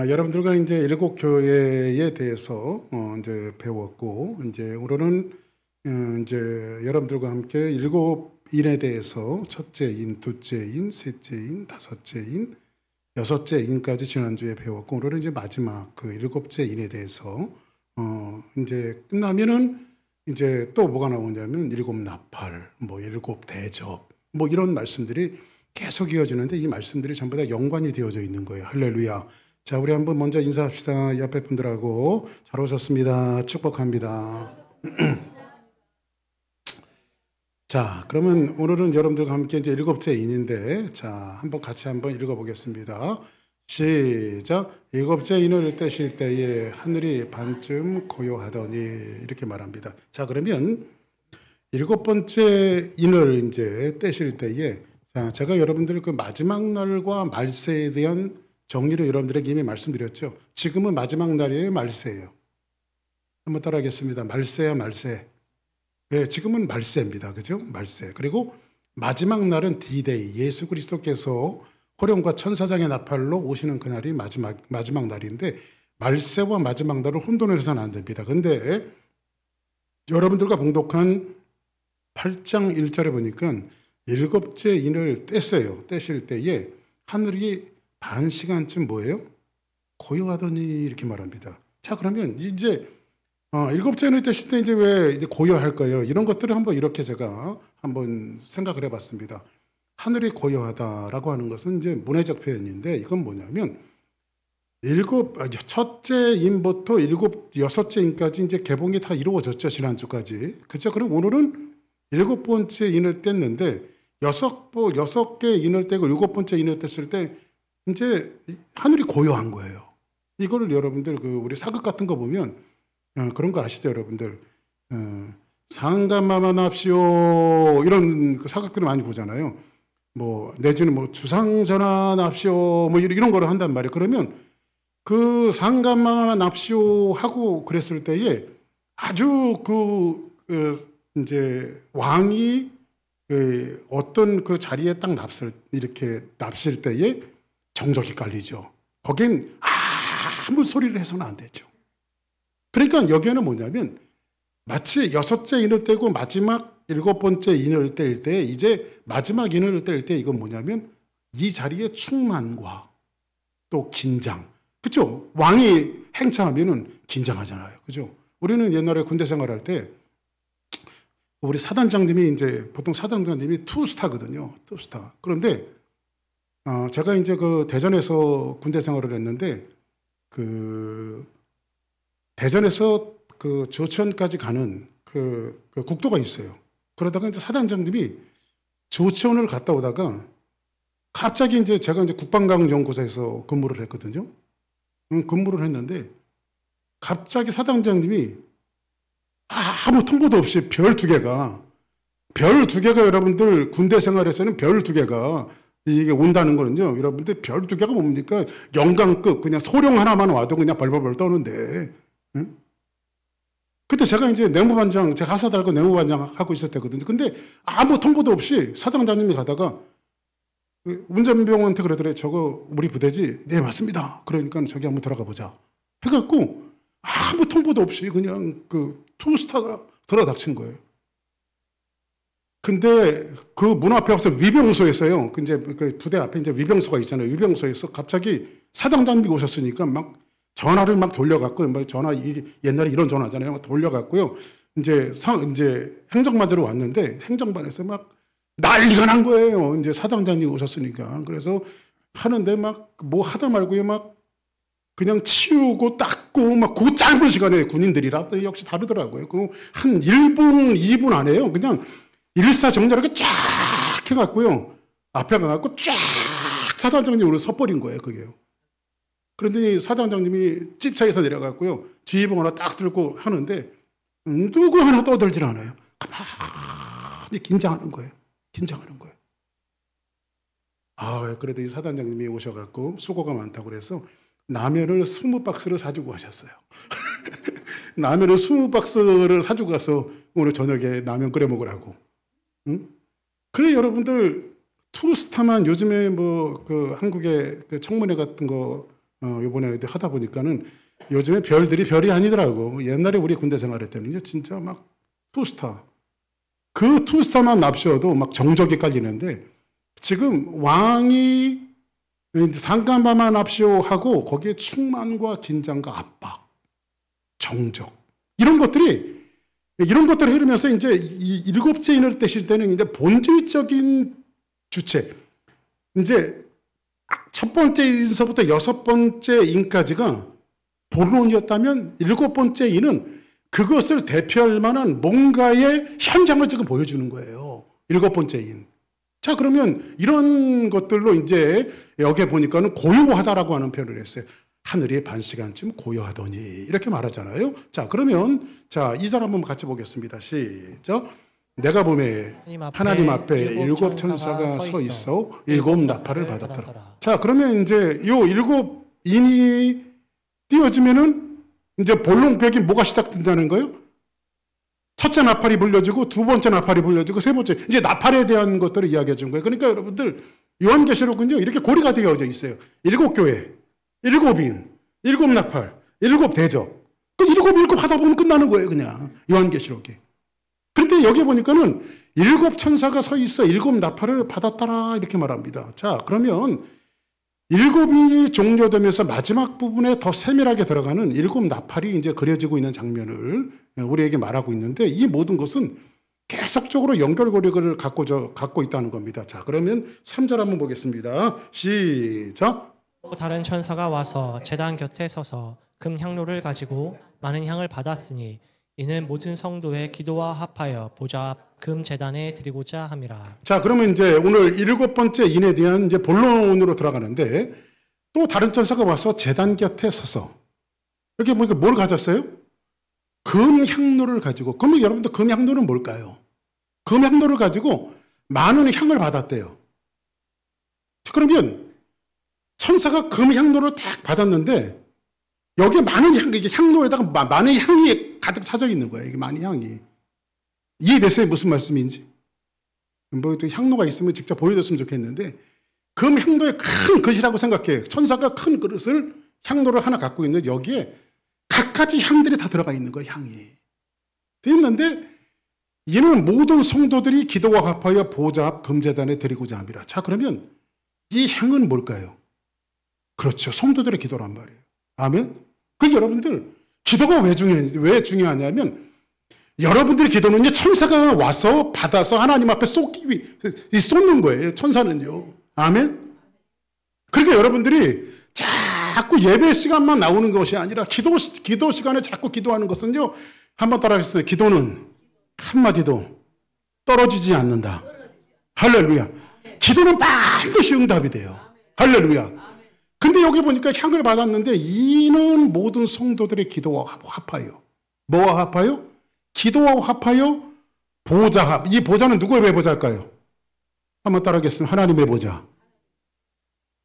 여러분들과 이제 일곱 교회에 대해서 이제 배웠고, 이제 오늘은 이제 여러분들과 함께 일곱 인에 대해서 첫째 인, 둘째 인, 셋째 인, 다섯째 인, 여섯째 인까지 지난주에 배웠고, 오늘은 이제 마지막 그 일곱째 인에 대해서 이제 끝나면은 이제 또 뭐가 나오냐면 일곱 나팔, 뭐 일곱 대접, 뭐 이런 말씀들이 계속 이어지는데 이 말씀들이 전부 다 연관이 되어져 있는 거예요. 할렐루야. 자, 우리 한번 먼저 인사합시다. 옆에 분들하고. 잘 오셨습니다. 축복합니다. 자, 그러면 오늘은 여러분들과 함께 이제 일곱째 인인데, 자, 한번 같이 한번 읽어보겠습니다. 시작. 일곱째 인을 떼실 때에 하늘이 반쯤 고요하더니, 이렇게 말합니다. 자, 그러면 일곱 번째 인을 이제 떼실 때에, 자, 제가 여러분들 그 마지막 날과 말세에 대한 정리를 여러분들에게 이미 말씀드렸죠. 지금은 마지막 날이에요, 말세예요? 한번 따라하겠습니다. 말세야, 말세. 네, 지금은 말세입니다. 그죠? 말세. 그리고 마지막 날은 D-Day. 예수 그리스도께서 호령과 천사장의 나팔로 오시는 그날이 마지막 날인데, 말세와 마지막 날을 혼돈해서는 안 됩니다. 근데 여러분들과 봉독한 8장 1절에 보니까 일곱째 인을 떼어요. 떼실 때에 하늘이 반 시간쯤 뭐예요? 고요하더니 이렇게 말합니다. 자, 그러면 이제 일곱째 인을 떼실 때 이제 왜 이제 고요할까요? 이런 것들을 한번 이렇게 제가 한번 생각을 해봤습니다. 하늘이 고요하다라고 하는 것은 이제 문해적 표현인데 이건 뭐냐면 첫째 인부터 여섯째 인까지 이제 개봉이 다 이루어졌죠. 지난주까지. 그렇죠? 그럼 오늘은 일곱 번째 인을 뗐는데 여섯 개 인을 떼고 일곱 번째 인을 뗐을 때 이제 하늘이 고요한 거예요. 이거를 여러분들 우리 사극 같은 거 보면 그런 거 아시죠, 여러분들? 상감마마납시오 이런 그 사극들을 많이 보잖아요. 뭐 내지는 뭐 주상전환합시오 뭐 이런 거를 한단 말이에요. 그러면 그 상감마마납시오 하고 그랬을 때에 아주 이제 왕이 어떤 그 자리에 딱 납실 때에 정적이 깔리죠. 거긴 아무 소리를 해서는 안 되죠. 그러니까 여기에는 뭐냐면 마치 여섯째 인을 떼고 마지막 일곱 번째 인을 뗄 때 이제 마지막 인을 뗄 때 이건 뭐냐면 이 자리의 충만과 또 긴장. 그렇죠? 왕이 행차하면은 긴장하잖아요. 그죠? 우리는 옛날에 군대 생활할 때 우리 사단장님이 이제 보통 사단장님이 투스타거든요. 투스타. 그런데 제가 이제 그 대전에서 군대 생활을 했는데 그 대전에서 그 조천까지 가는 그 국도가 있어요. 그러다가 이제 사단장님이 조천을 갔다 오다가 갑자기 이제 제가 이제 국방과학연구소에서 근무를 했거든요. 근무를 했는데 갑자기 사단장님이 아무 통보도 없이 별 두 개가 여러분들 군대 생활에서는 별 두 개가 이게 온다는 거는요. 여러분들 별 두 개가 뭡니까? 영광급 그냥 소령 하나만 와도 그냥 벌벌벌 떠는데. 응? 그때 제가 이제 내무반장, 제가 하사 달고 내무반장 하고 있었거든요. 근데 아무 통보도 없이 사장장님이 가다가 운전병한테 그러더래. 저거 우리 부대지? 네, 맞습니다. 그러니까 저기 한번 들어가 보자. 해갖고 아무 통보도 없이 그냥 그 투스타가 들어닥친 거예요. 근데 그 문 앞에 와서 위병소에서요. 이제 그 부대 앞에 이제 위병소가 있잖아요. 위병소에서 갑자기 사단장님이 오셨으니까 막 전화를 막 돌려갖고, 막 전화, 옛날에 이런 전화잖아요. 막 돌려갖고요. 이제 행정반으로 왔는데 행정반에서 막 난리가 난 거예요. 이제 사단장님이 오셨으니까. 그래서 하는데 막 뭐 하다 말고요. 막 그냥 치우고 닦고 막 그 짧은 시간에 군인들이라 역시 다르더라고요. 그 한 1분, 2분 안에요. 그냥 일사정렬하게 쫙 해갖고요. 앞에 가갖고 쫙 사단장님으로 서버린 거예요. 그게요. 그런데 사단장님이 집차에서 내려갔고요. 지휘봉 하나 딱 들고 하는데 누구 하나 떠들질 않아요. 가만히 긴장하는 거예요. 긴장하는 거예요. 그래도 이 사단장님이 오셔갖고 수고가 많다고 그래서 라면을 20박스를 사주고 가셨어요. 라면을 20박스를 사주고 가서 오늘 저녁에 라면 끓여 먹으라고. 응? 그래, 여러분들 투스타만 요즘에 뭐 그 한국의 그 청문회 같은 거 이번에 하다 보니까는 요즘에 별들이 별이 아니더라고. 옛날에 우리 군대 생활할 때는 이제 진짜 막 투스타. 그 투스타만 납치어도 막 정적이 깔리는데 지금 왕이 상간마만 납치하고 거기에 충만과 긴장과 압박, 정적 이런 것들이 흐르면서 이제 이 일곱째 인을 떼실 때는 이제 본질적인 주체, 이제 첫 번째 인서부터 여섯 번째 인까지가 본론이었다면 일곱 번째 인은 그것을 대표할 만한 뭔가의 현장을 지금 보여주는 거예요. 일곱 번째 인. 자, 그러면 이런 것들로 이제 여기에 보니까는 고요하다라고 하는 표현을 했어요. 하늘이 반 시간쯤 고요하더니 이렇게 말하잖아요. 자, 그러면 자, 이 절 한번 같이 보겠습니다. 시작. 내가 보매 하나님 앞에 일곱 천사가 서 있어 일곱 나팔을 받았더라. 자, 그러면 이제 요 일곱 인이 띄워지면은 이제 본론 구역이 뭐가 시작된다는 거예요? 첫째 나팔이 불려지고 두 번째 나팔이 불려지고 세 번째 이제 나팔에 대한 것들을 이야기해 준 거예요. 그러니까 여러분들 요한계시록은요 이렇게 고리가 되어져 있어요. 일곱 교회, 일곱 인, 일곱 나팔, 일곱 대접. 그 일곱 하다 보면 끝나는 거예요, 그냥 요한계시록이. 그런데 여기 보니까는 일곱 천사가 서 있어 일곱 나팔을 받았더라 이렇게 말합니다. 자, 그러면 일곱이 종료되면서 마지막 부분에 더 세밀하게 들어가는 일곱 나팔이 이제 그려지고 있는 장면을 우리에게 말하고 있는데 이 모든 것은 계속적으로 연결고리를 갖고 있다는 겁니다. 자, 그러면 3절 한번 보겠습니다. 시작. 또 다른 천사가 와서 제단 곁에 서서 금 향로를 가지고 많은 향을 받았으니 이는 모든 성도의 기도와 합하여 보좌 앞 금 제단에 드리고자 함이라. 자, 그러면 이제 오늘 일곱 번째 인에 대한 이제 본론으로 들어가는데 또 다른 천사가 와서 제단 곁에 서서 여기 보니까 뭘 가졌어요? 금 향로를 가지고. 그러면 여러분들 금 향로는 뭘까요? 금 향로를 가지고 많은 향을 받았대요. 그러면 천사가 금 향로를 딱 받았는데 여기에 많은 향, 이게 향로에다가 많은 향이 가득 차져 있는 거예요. 이게 많은 향이. 이해됐어요? 무슨 말씀인지? 뭐 향로가 있으면 직접 보여줬으면 좋겠는데 금 향로의 큰 그릇이라고 생각해요. 천사가 큰 그릇을 향로를 하나 갖고 있는데 여기에 갖가지 향들이 다 들어가 있는 거예요. 향이. 돼 있는데 이는 모든 성도들이 기도와 합하여 보좌 앞 금제단에 드리고자 합니다. 자, 그러면 이 향은 뭘까요? 그렇죠. 성도들의 기도란 말이에요. 아멘? 그 여러분들 기도가 왜 중요하냐면 여러분들의 기도는요 천사가 와서 받아서 하나님 앞에 쏟는 거예요. 천사는요. 아멘? 그러니까 여러분들이 자꾸 예배 시간만 나오는 것이 아니라 기도 시간에 자꾸 기도하는 것은요 한번 따라하겠습니다. 기도는 한마디도 떨어지지 않는다. 할렐루야. 기도는 반드시 응답이 돼요. 할렐루야. 근데 여기 보니까 향을 받았는데 이는 모든 성도들의 기도와 합하여. 뭐와 합하여? 기도와 합하여 보좌합. 이 보좌는 누구의 보좌일까요? 한번 따라하겠습니다. 하나님의 보좌.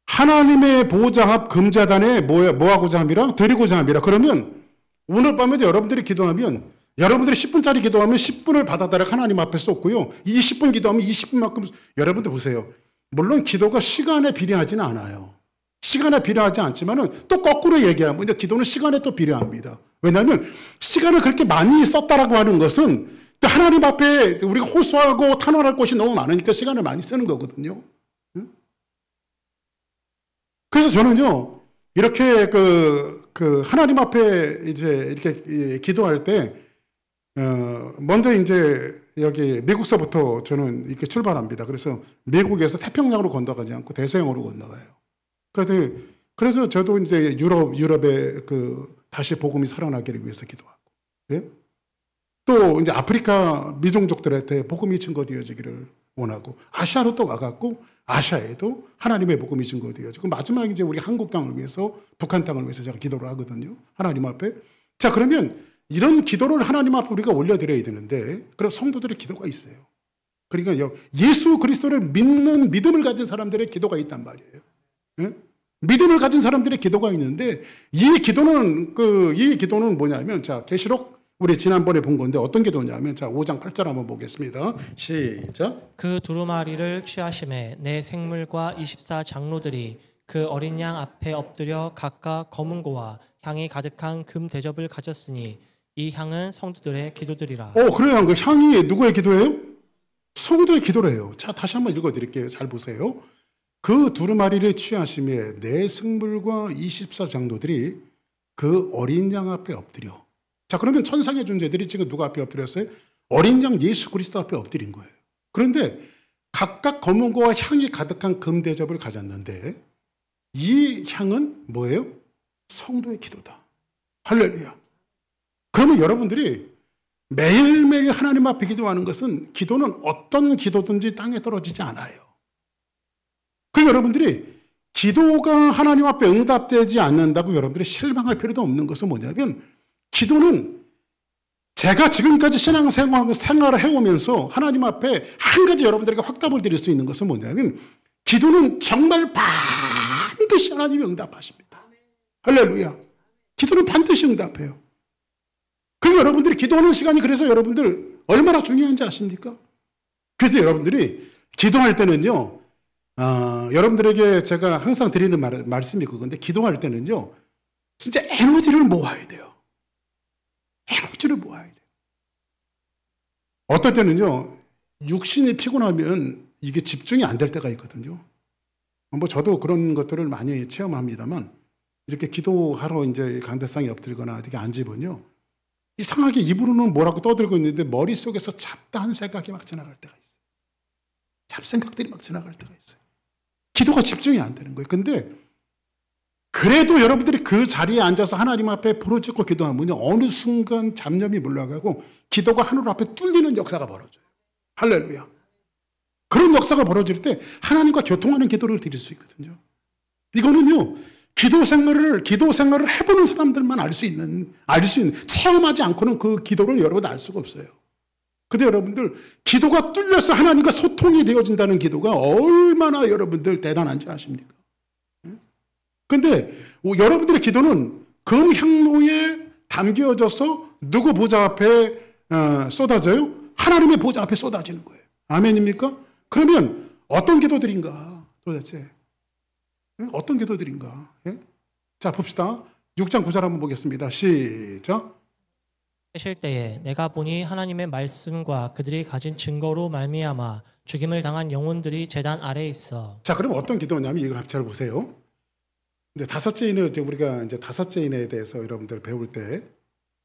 하나님의 보좌합 금제단에 뭐하고자 함이라? 드리고자 함이라. 그러면 오늘 밤에 여러분들이 기도하면 여러분들이 10분짜리 기도하면 10분을 받아다가 하나님 앞에 쏟고요. 20분 기도하면 20분만큼 여러분들 보세요. 물론 기도가 시간에 비례하지는 않아요. 시간에 비례하지 않지만은 또 거꾸로 얘기하면 이제 기도는 시간에 또 비례합니다. 왜냐하면 시간을 그렇게 많이 썼다라고 하는 것은 또 하나님 앞에 우리가 호소하고 탄원할 것이 너무 많으니까 시간을 많이 쓰는 거거든요. 그래서 저는요 이렇게 그 하나님 앞에 이제 이렇게 기도할 때 먼저 이제 여기 미국서부터 저는 이렇게 출발합니다. 그래서 미국에서 태평양으로 건너가지 않고 대서양으로 건너가요. 그래서 저도 이제 유럽에 다시 복음이 살아나기를 위해서 기도하고, 예? 또 이제 아프리카 미종족들한테 복음이 증거되어지기를 원하고, 아시아로 또 와갖고, 아시아에도 하나님의 복음이 증거되어지고, 마지막 이제 우리 한국 땅을 위해서, 북한 땅을 위해서 제가 기도를 하거든요. 하나님 앞에. 자, 그러면 이런 기도를 하나님 앞에 우리가 올려드려야 되는데, 그럼 성도들의 기도가 있어요. 그러니까 예수 그리스도를 믿는 믿음을 가진 사람들의 기도가 있단 말이에요. 예? 믿음을 가진 사람들의 기도가 있는데 이 기도는 뭐냐면 자 계시록 우리 지난번에 본 건데 어떤 기도냐면 자 5장 8절 한번 보겠습니다. 시작. 그 두루마리를 취하심에 내 생물과 24 장로들이 그 어린 양 앞에 엎드려 각각 검은고와 향이 가득한 금 대접을 가졌으니 이 향은 성도들의 기도들이라. 그래요. 그 향이 누구의 기도예요? 성도의 기도래요. 자, 다시 한번 읽어드릴게요. 잘 보세요. 그 두루마리를 취하심에 내 승물과 24장로들이 그 어린 양 앞에 엎드려. 자, 그러면 천상의 존재들이 지금 누가 앞에 엎드렸어요? 어린 양 예수 그리스도 앞에 엎드린 거예요. 그런데 각각 검은고와 향이 가득한 금 대접을 가졌는데 이 향은 뭐예요? 성도의 기도다. 할렐루야. 그러면 여러분들이 매일매일 하나님 앞에 기도하는 것은 기도는 어떤 기도든지 땅에 떨어지지 않아요. 그 여러분들이 기도가 하나님 앞에 응답되지 않는다고 여러분들이 실망할 필요도 없는 것은 뭐냐면 기도는 제가 지금까지 신앙생활을 해오면서 하나님 앞에 한 가지 여러분들에게 확답을 드릴 수 있는 것은 뭐냐면 기도는 정말 반드시 하나님이 응답하십니다. 할렐루야. 기도는 반드시 응답해요. 그럼 여러분들이 기도하는 시간이 그래서 여러분들 얼마나 중요한지 아십니까? 그래서 여러분들이 기도할 때는요, 여러분들에게 제가 항상 드리는 말씀이 그건데 기도할 때는요, 진짜 에너지를 모아야 돼요. 에너지를 모아야 돼요. 어떨 때는요, 육신이 피곤하면 이게 집중이 안 될 때가 있거든요. 뭐 저도 그런 것들을 많이 체험합니다만 이렇게 기도하러 이제 강대상에 엎드리거나 어떻게 앉으면요, 이상하게 입으로는 뭐라고 떠들고 있는데 머릿속에서 잡다한 생각이 막 지나갈 때가 있어요. 잡생각들이 막 지나갈 때가 있어요. 기도가 집중이 안 되는 거예요. 근데 그래도 여러분들이 그 자리에 앉아서 하나님 앞에 부르짖고 기도하면요, 어느 순간 잡념이 물러가고 기도가 하늘 앞에 뚫리는 역사가 벌어져요. 할렐루야. 그런 역사가 벌어질 때 하나님과 교통하는 기도를 드릴 수 있거든요. 이거는요, 기도 생활을 해보는 사람들만 알 수 있는, 체험하지 않고는 그 기도를 여러분 알 수가 없어요. 근데 여러분들, 기도가 뚫려서 하나님과 소통이 되어진다는 기도가 얼마나 여러분들 대단한지 아십니까? 근데 여러분들의 기도는 금향로에 담겨져서 누구 보좌 앞에 쏟아져요? 하나님의 보좌 앞에 쏟아지는 거예요. 아멘입니까? 그러면 어떤 기도들인가 도대체? 어떤 기도들인가? 자, 봅시다. 6장 9절 한번 보겠습니다. 시작. 하실 때에 내가 보니 하나님의 말씀과 그들이 가진 증거로 말미암아 죽임을 당한 영혼들이 제단 아래에 있어. 자, 그럼 어떤 기도냐면 이거 잘 보세요. 이제 다섯째 인을 우리가 이제 다섯째 인에 대해서 여러분들 배울 때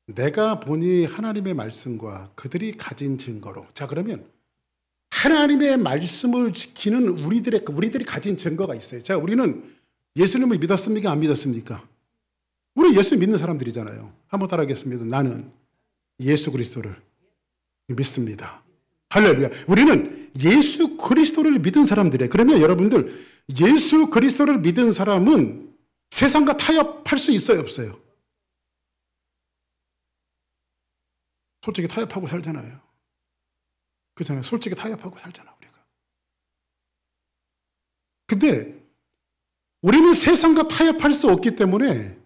내가 보니 하나님의 말씀과 그들이 가진 증거로. 자, 그러면 하나님의 말씀을 지키는 우리들이 가진 증거가 있어요. 자, 우리는 예수님을 믿었습니까? 안 믿었습니까? 우리 예수 믿는 사람들이잖아요. 한번 따라하겠습니다. 나는 예수 그리스도를 믿습니다. 할렐루야. 우리는 예수 그리스도를 믿은 사람들이에요. 그러면 여러분들, 예수 그리스도를 믿은 사람은 세상과 타협할 수 있어요, 없어요? 솔직히 타협하고 살잖아요. 그렇잖아요. 솔직히 타협하고 살잖아, 우리가. 근데 우리는 세상과 타협할 수 없기 때문에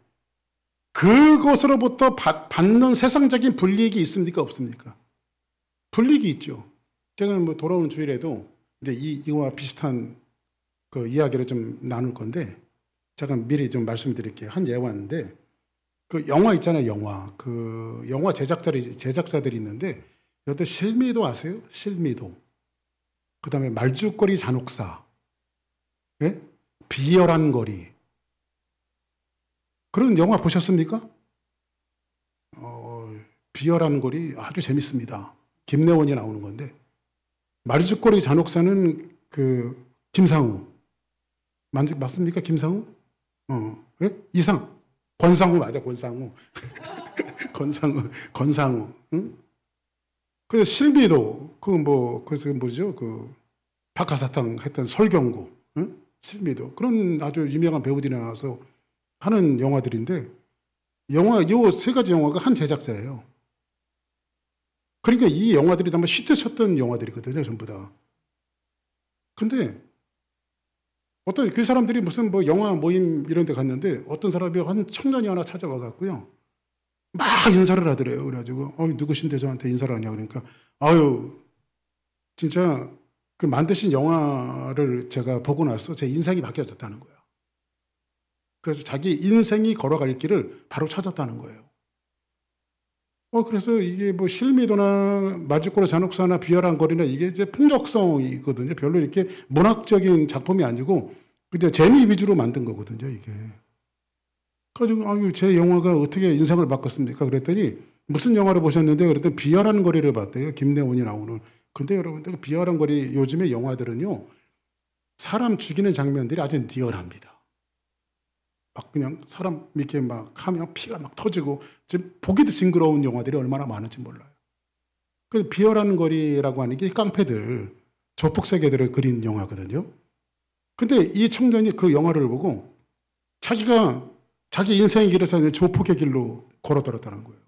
그것으로부터 받는 세상적인 불이익이 있습니까? 없습니까? 불이익이 있죠. 제가 뭐 돌아오는 주일에도 이제 이와 비슷한 그 이야기를 좀 나눌 건데, 제가 미리 좀 말씀드릴게요. 한 예가 왔는데, 그 영화 있잖아요, 영화. 그 영화 제작자들이 있는데, 여기 실미도 아세요? 실미도. 그 다음에 말죽거리 잔혹사. 예? 비열한 거리. 그런 영화 보셨습니까? 비열한 거리 아주 재밌습니다. 김래원이 나오는 건데, 말죽거리 잔혹사는 그 김상우. 맞습니까? 김상우? 예? 이상. 권상우 맞아, 권상우. 권상우. 응? 그래서 실미도, 그래서 뭐죠? 박하사탕 했던 설경구, 응? 실미도. 그런 아주 유명한 배우들이 나와서 하는 영화들인데, 요 세 가지 영화가 한 제작자예요. 그러니까 이 영화들이 다 히트쳤던 영화들이거든요, 전부 다. 근데, 어떤 그 사람들이 무슨 뭐 영화 모임 이런 데 갔는데, 어떤 사람이 한 청년이 하나 찾아와 갖고요, 막 인사를 하더래요. 그래가지고, 누구신데 저한테 인사를 하냐. 그러니까, 진짜 그 만드신 영화를 제가 보고 나서 제 인상이 바뀌어졌다는 거야. 그래서 자기 인생이 걸어갈 길을 바로 찾았다는 거예요. 그래서 이게 뭐 실미도나 말죽거리 잔혹사나 비열한 거리나 이게 이제 풍적성이 있거든요. 별로 이렇게 문학적인 작품이 아니고 그냥 재미 위주로 만든 거거든요, 이게. 그래가지고 제 영화가 어떻게 인생을 바꿨습니까? 그랬더니 무슨 영화를 보셨는데 그랬더니 비열한 거리를 봤대요. 김내원이 나오는. 근데 여러분들 비열한 거리 요즘의 영화들은요. 사람 죽이는 장면들이 아주 리얼합니다. 막 그냥 사람 이렇게 막 하면 피가 막 터지고 지금 보기도 징그러운 영화들이 얼마나 많은지 몰라요. 그 비열한 거리라고 하는 게 깡패들, 조폭 세계들을 그린 영화거든요. 근데 이 청년이 그 영화를 보고 자기가 자기 인생의 길에서 조폭의 길로 걸어들었다는 거예요.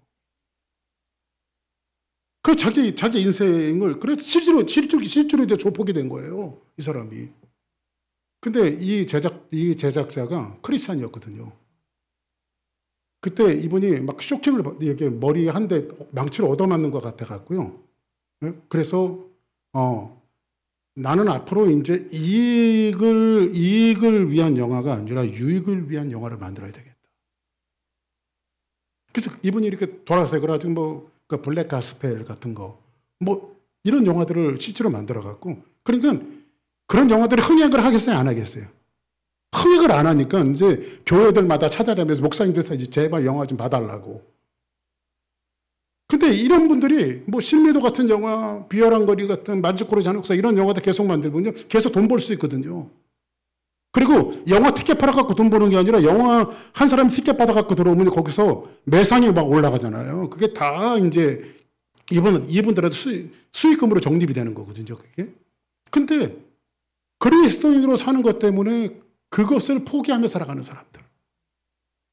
그 자기 인생을 그래서 실제로 이제 조폭이 된 거예요. 이 사람이. 근데 이 제작자가 크리스찬이었거든요. 그때 이분이 막 쇼킹을 이렇게 머리에 한 대 망치로 얻어맞는 것 같아 갖고요. 그래서 나는 앞으로 이제 이익을 위한 영화가 아니라 유익을 위한 영화를 만들어야 되겠다. 그래서 이분이 이렇게 돌아서 그래가지고 뭐 그 블랙 가스펠 같은 거 뭐 이런 영화들을 실제로 만들어 갖고 그러니까 그런 영화들이 흥행을 하겠어요, 안 하겠어요? 흥행을 안 하니까 이제 교회들마다 찾아다니면서 목사님들 이제 제발 영화 좀 봐달라고. 근데 이런 분들이 뭐 실미도 같은 영화, 비열한 거리 같은 말죽거리 잔혹사 이런 영화들 계속 만들면요, 계속 돈 벌 수 있거든요. 그리고 영화 티켓 팔아갖고 돈 버는 게 아니라 영화 한 사람이 티켓 받아갖고 들어오면 거기서 매상이 막 올라가잖아요. 그게 다 이제 이분들한테 수익금으로 적립이 되는 거거든요, 그게. 근데 그리스도인으로 사는 것 때문에 그것을 포기하며 살아가는 사람들.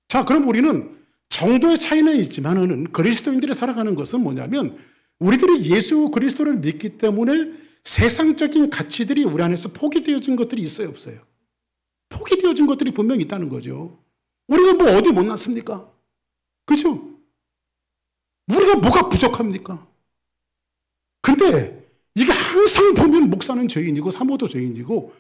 자, 그럼 우리는 정도의 차이는 있지만은 그리스도인들이 살아가는 것은 뭐냐면 우리들이 예수 그리스도를 믿기 때문에 세상적인 가치들이 우리 안에서 포기되어진 것들이 있어요, 없어요? 포기되어진 것들이 분명히 있다는 거죠. 우리가 뭐 어디 못났습니까? 그죠? 우리가 뭐가 부족합니까? 근데 이게 항상 보면 목사는 죄인이고 사모도 죄인이고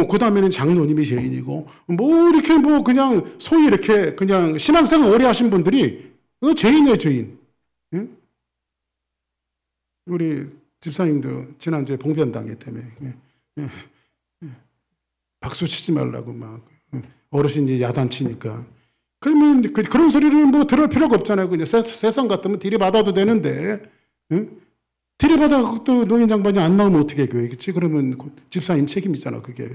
그 다음에는 장로님이 죄인이고 뭐 이렇게 뭐 그냥 소위 이렇게 그냥 신앙생활 오래 하신 분들이 죄인이에요, 죄인. 예? 우리 집사님도 지난주에 봉변당했다며. 박수 치지 말라고 막 어르신이 야단치니까. 그러면 그런 소리를 뭐 들을 필요가 없잖아요. 그냥 세상 같으면 들이받아도 되는데 들이받아 또 노인 장반이 안 나오면 어떻게 교회겠지? 그러면 집사님 책임이잖아, 그게.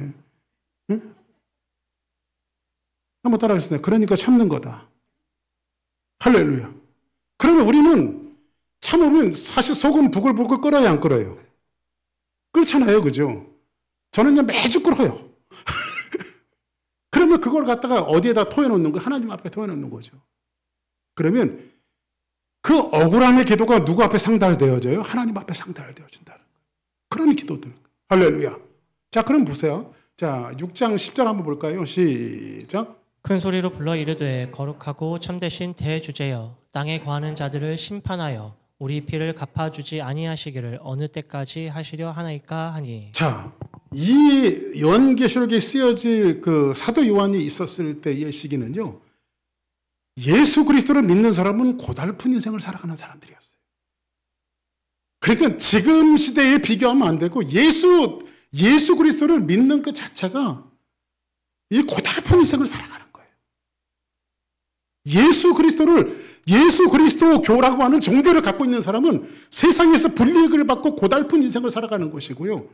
응? 한번 따라하겠습니다. 그러니까 참는 거다. 할렐루야. 그러면 우리는 참으면 사실 속은 부글부글 끓어야 안 끓어요? 끓잖아요, 그죠? 저는 그냥 매주 끓어요. 그러면 그걸 갖다가 어디에다 토해놓는 거? 하나님 앞에 토해놓는 거죠. 그러면 그 억울함의 기도가 누구 앞에 상달되어져요? 하나님 앞에 상달되어진다는 거예요. 그런 기도들. 할렐루야. 자, 그럼 보세요. 자, 6장 10절 한번 볼까요? 시작. 큰 소리로 불러 이르되 거룩하고 참되신 대주제여 땅에 거하는 자들을 심판하여 우리 피를 갚아주지 아니하시기를 어느 때까지 하시려 하나이까 하니. 자, 이 요한계시록에 쓰여질 그 사도 요한이 있었을 때의 시기는요, 예수 그리스도를 믿는 사람은 고달픈 인생을 살아가는 사람들이었어요. 그러니까 지금 시대에 비교하면 안 되고 예수 그리스도를 믿는 그 자체가 이 고달픈 인생을 살아가는 거예요. 예수 그리스도 교라고 하는 종교를 갖고 있는 사람은 세상에서 불이익을 받고 고달픈 인생을 살아가는 것이고요.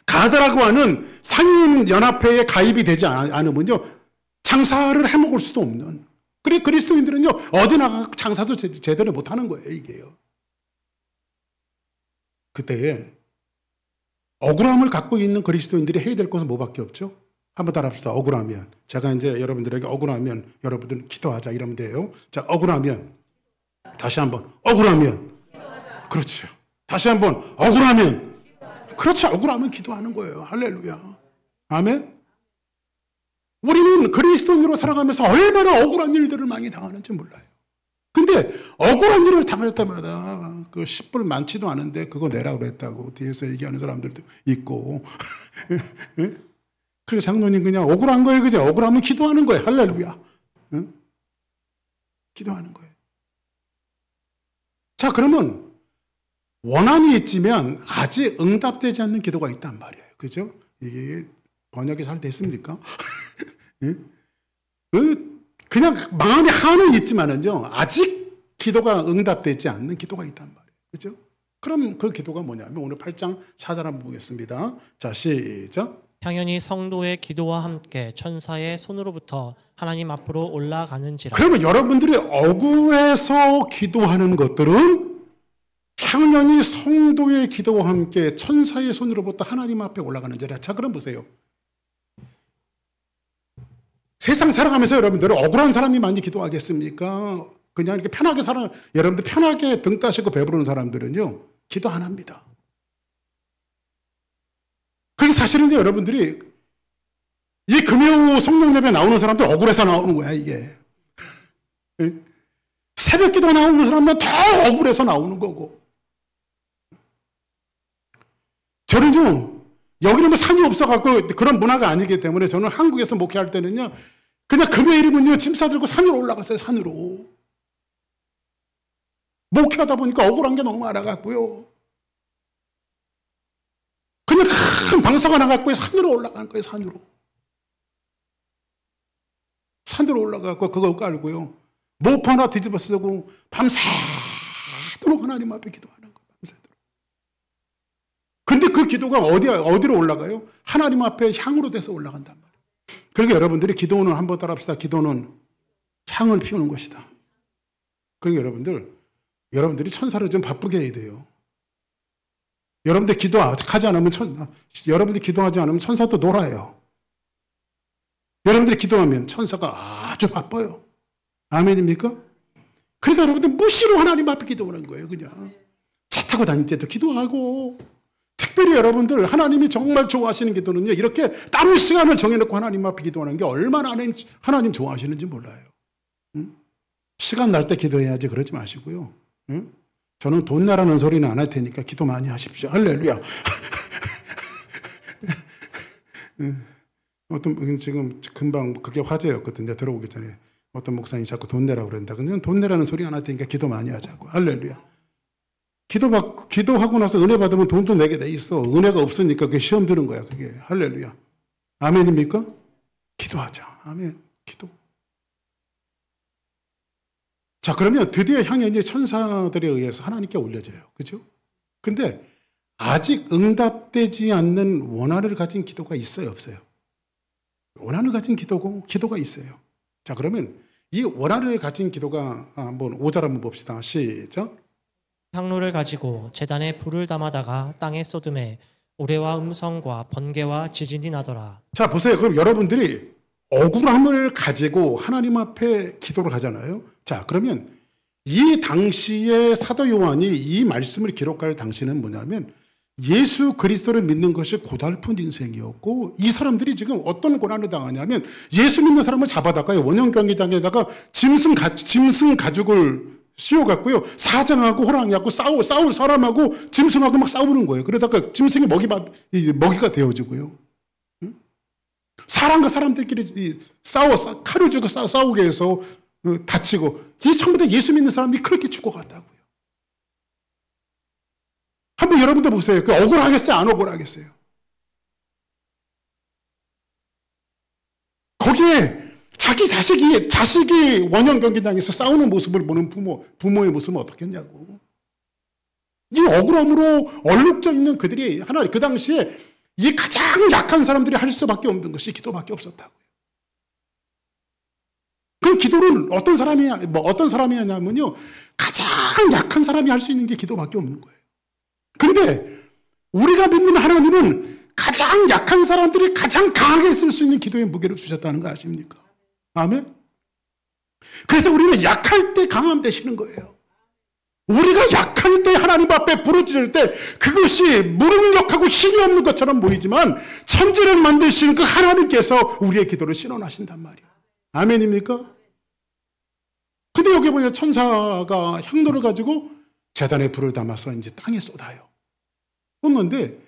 가드라고 하는 상인연합회에 가입이 되지 않으면요, 장사를 해먹을 수도 없는. 그래, 그리스도인들은요, 어디 나가 장사도 제대로 못하는 거예요, 이게요. 그때에 억울함을 갖고 있는 그리스도인들이 해야 될 것은 뭐밖에 없죠? 한번 따라합시다. 억울하면. 제가 이제 여러분들에게 억울하면 여러분들 기도하자 이러면 돼요. 자, 억울하면. 다시 한번. 억울하면. 그렇죠. 다시 한번. 억울하면. 그렇죠. 억울하면 기도하는 거예요. 할렐루야. 아멘. 우리는 그리스도인으로 살아가면서 얼마나 억울한 일들을 많이 당하는지 몰라요. 근데 억울한 일을 당할 때마다 그 10불 많지도 않은데 그거 내라 그랬다고 뒤에서 얘기하는 사람들도 있고 그래서 장로님 그냥 억울한 거예요. 그죠? 억울하면 기도하는 거예요. 할렐루야. 응? 기도하는 거예요. 자, 그러면 원한이 있지만 아직 응답되지 않는 기도가 있단 말이에요. 그죠? 이게 번역이 잘 됐습니까? 응? 그냥 마음에 한은 있지만은요, 아직 기도가 응답되지 않는 기도가 있단 말이에요. 그죠? 그럼 그 기도가 뭐냐면 오늘 8장 4절 한번 보겠습니다. 자, 시작. 당연히 성도의 기도와 함께 천사의 손으로부터 하나님 앞으로 올라가는지라. 그러면 여러분들이 억울해서 기도하는 것들은 당연히 성도의 기도와 함께 천사의 손으로부터 하나님 앞에 올라가는지라. 자, 그럼 보세요. 세상 살아가면서 여러분들은 억울한 사람이 많이 기도하겠습니까? 그냥 이렇게 편하게 여러분들 편하게 등 따시고 배부르는 사람들은요, 기도 안 합니다. 그게 사실은 여러분들이 이 금요 성령 예배 나오는 사람들 억울해서 나오는 거야, 이게. 새벽 기도 나오는 사람은 더 억울해서 나오는 거고. 저는요, 여기는 뭐 산이 없어갖고 그런 문화가 아니기 때문에 저는 한국에서 목회할 때는요, 그냥 금요일이면요, 짐 싸들고 산으로 올라갔어요, 산으로. 목회하다 보니까 억울한 게 너무 많아갖고요. 그냥 큰 방석 하나 갖고 산으로 올라가는 거예요, 산으로. 산으로 올라가고 그거 깔고요. 모포 하나 뒤집어 쓰고 밤새도록 하나님 앞에 기도하는 거예요, 밤새도록. 근데 그 기도가 어디로 올라가요? 하나님 앞에 향으로 돼서 올라간단 말이에요. 그러니까 여러분들이 기도는 한번 따라합시다. 기도는 향을 피우는 것이다. 그러니까 여러분들이 천사를 좀 바쁘게 해야 돼요. 여러분들 기도하지 않으면 여러분들이 기도하지 않으면 천사도 놀아요. 여러분들이 기도하면 천사가 아주 바빠요. 아멘입니까? 그러니까 여러분들 무시로 하나님 앞에 기도하는 거예요. 그냥 차 타고 다닐 때도 기도하고, 특별히 여러분들 하나님이 정말 좋아하시는 기도는요, 이렇게 따로 시간을 정해놓고 하나님 앞에 기도하는 게 얼마나 하나님 좋아하시는지 몰라요. 응? 시간 날 때 기도해야지 그러지 마시고요. 응? 저는 돈 내라는 소리는 안 할 테니까 기도 많이 하십시오. 할렐루야. 지금 금방 그게 화제였거든요. 들어오기 전에 어떤 목사님이 자꾸 돈 내라고 그런다. 근데 돈 내라는 소리 안 할 테니까 기도 많이 하자고. 할렐루야. 기도하고 나서 은혜 받으면 돈도 내게 돼 있어. 은혜가 없으니까 그게 시험 드는 거야. 그게. 할렐루야. 아멘입니까? 기도하자. 아멘. 기도. 자, 그러면 드디어 향이 이제 천사들에 의해서 하나님께 올려져요. 그죠? 근데 아직 응답되지 않는 원한을 가진 기도가 있어요, 없어요? 원한을 가진 기도가 있어요. 자, 그러면 이 원한을 가진 기도가 한번 5절 한번 봅시다. 시작. 향로를 가지고 제단에 불을 담아다가 땅에 쏟음에 우레와 음성과 번개와 지진이 나더라. 자, 보세요. 그럼 여러분들이 억울함을 가지고 하나님 앞에 기도를 하잖아요. 자, 그러면 이 당시에 사도 요한이 이 말씀을 기록할 당시는 뭐냐면 예수 그리스도를 믿는 것이 고달픈 인생이었고, 이 사람들이 지금 어떤 고난을 당하냐면 예수 믿는 사람을 잡아다가 원형 경기장에다가 짐승 가죽을 씌워갖고요, 사장하고 호랑이하고 싸울 사람하고 짐승하고 막 싸우는 거예요. 그러다가 짐승이 먹이가 되어지고요. 사람과 사람들끼리 칼을 쥐고 싸우게 해서 다치고, 이 전부 다 예수 믿는 사람이 그렇게 죽어갔다고요. 한번 여러분들 보세요. 그 억울하겠어요? 안 억울하겠어요? 거기에 자기 자식이 원형 경기장에서 싸우는 모습을 보는 부모의 모습은 어떻겠냐고. 이 억울함으로 얼룩져 있는 그들이 그 당시에 이 가장 약한 사람들이 할 수밖에 없는 것이 기도밖에 없었다고요. 그 기도는 어떤 사람이 하냐면요, 가장 약한 사람이 할 수 있는 게 기도밖에 없는 거예요. 그런데 우리가 믿는 하나님은 가장 약한 사람들이 가장 강하게 쓸 수 있는 기도의 무게를 주셨다는 거 아십니까? 아멘? 그래서 우리는 약할 때 강함 되시는 거예요. 우리가 약할 때 하나님 앞에 부르짖을 때 그것이 무능력하고 힘이 없는 것처럼 보이지만 천지를 만드신 그 하나님께서 우리의 기도를 신원하신단 말이에요. 아멘입니까? 근데 여기 보면 천사가 향로를 가지고 제단에 불을 담아서 이제 땅에 쏟아요. 쏟는데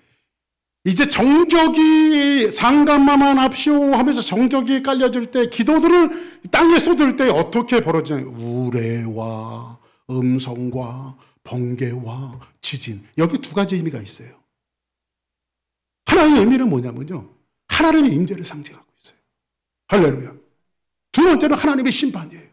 이제 정적이 상감마만 합시오 하면서 정적이 깔려질 때 기도들을 땅에 쏟을 때 어떻게 벌어지나요? 우레와 음성과 번개와 지진. 여기 두 가지 의미가 있어요. 하나의 의미는 뭐냐면요, 하나님의 임재를 상징하고 있어요. 할렐루야. 두 번째는 하나님의 심판이에요.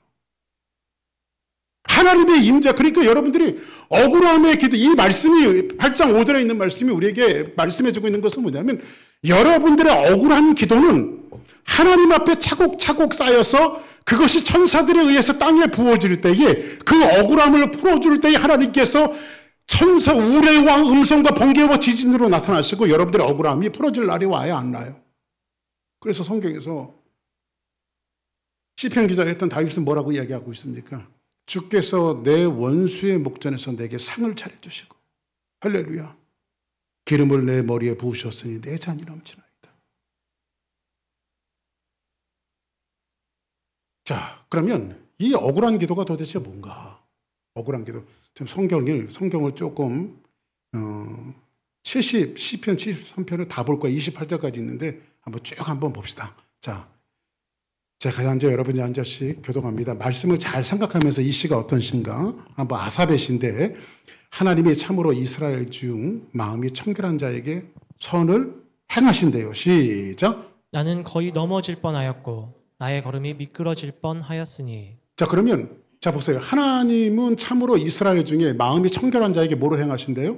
하나님의 임재. 그러니까 여러분들이 억울함의 기도, 이 말씀이 8장 5절에 있는 말씀이 우리에게 말씀해주고 있는 것은 뭐냐면, 여러분들의 억울한 기도는 하나님 앞에 차곡차곡 쌓여서 그것이 천사들에 의해서 땅에 부어질 때에, 그 억울함을 풀어줄 때에 하나님께서 천사 우레와 음성과 번개와 지진으로 나타나시고 여러분들의 억울함이 풀어질 날이 와야 안 나요. 그래서 성경에서 시편 기자가 했던 다윗은 뭐라고 이야기하고 있습니까? 주께서 내 원수의 목전에서 내게 상을 차려주시고, 할렐루야, 기름을 내 머리에 부으셨으니 내 잔이 넘치나이다. 자, 그러면 이 억울한 기도가 도대체 뭔가? 억울한 기도. 지금 성경을 조금 시편 73편을 다 볼 거야. 28절까지 있는데 한번 봅시다. 자, 제가 앉아 여러분이 한 절씩 교독합니다. 말씀을 잘 생각하면서 이 시가 어떤 시인가? 한번 아삽의 시인데, 하나님이 참으로 이스라엘 중 마음이 청결한 자에게 선을 행하신대요. 시작. 나는 거의 넘어질 뻔하였고 나의 걸음이 미끄러질 뻔하였으니. 자, 그러면 자 보세요. 하나님은 참으로 이스라엘 중에 마음이 청결한 자에게 뭐를 행하신대요?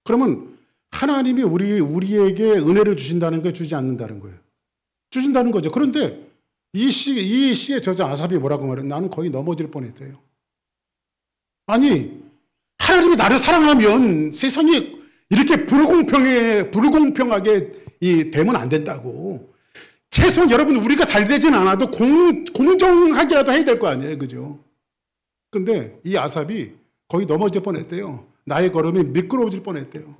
그러면 하나님이 우리에게 은혜를 주신다는 거예요? 주지 않는다는 거예요? 주신다는 거죠. 그런데 이 시의 저자 아삽이 뭐라고 말해요? 나는 거의 넘어질 뻔했대요. 아니, 하나님이 나를 사랑하면 세상이 이렇게 불공평하게 되면 안 된다고. 최소한 여러분, 우리가 잘 되진 않아도 공정하게라도 해야 될 거 아니에요. 그죠? 근데 이 아삽이 거의 넘어질 뻔했대요. 나의 걸음이 미끄러워질 뻔했대요.